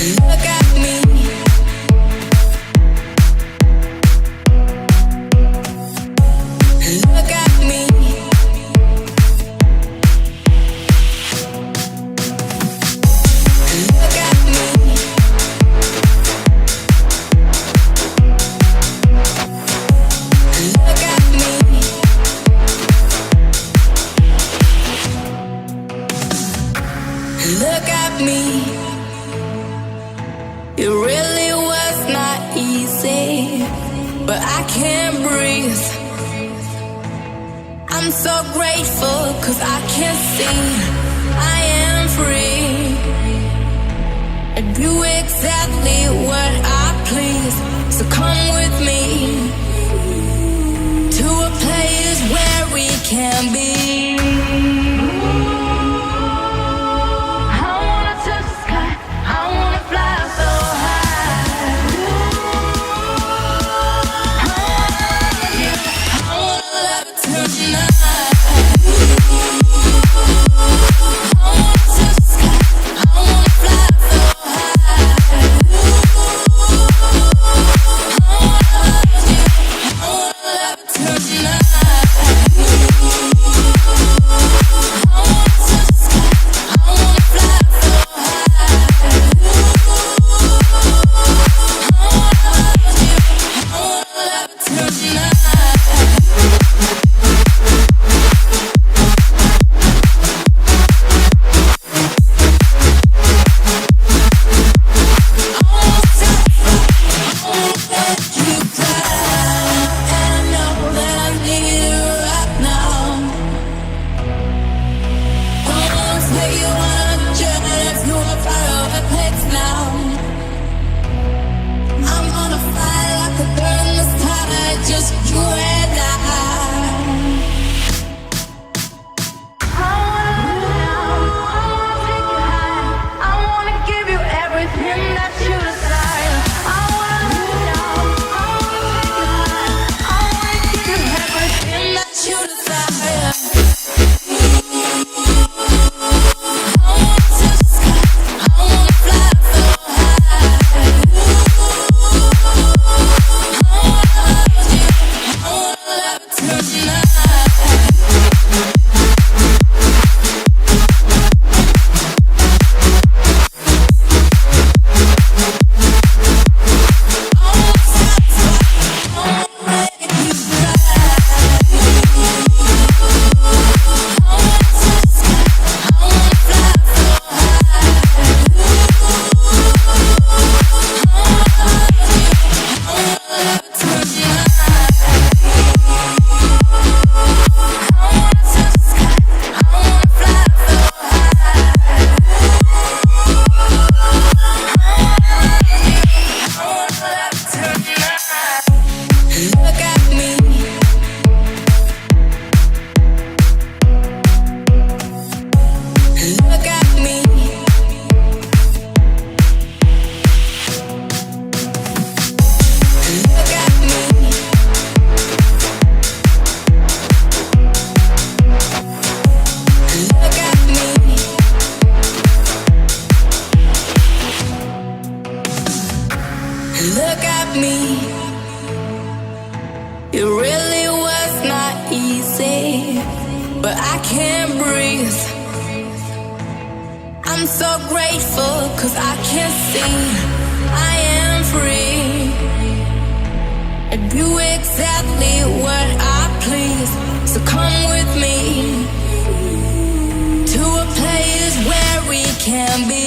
Look at me. Look at me. Look at me. Look at me. Look at me. It really was not easy, but I can't breathe. I'm so grateful 'cause I can see I am free. I do exactly what I please. So come with me to a place where we can be. Look at me. It really was not easy, but I can't breathe. I'm so grateful 'cause I can see I am free. I do exactly what I please. So come with me to a place where we can be.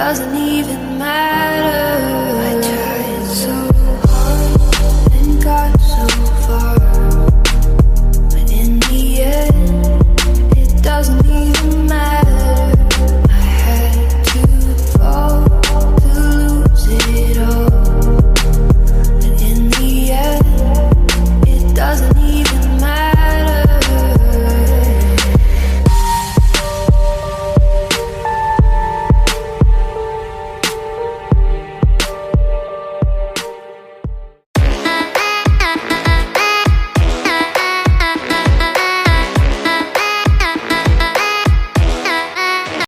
doesn't even matter.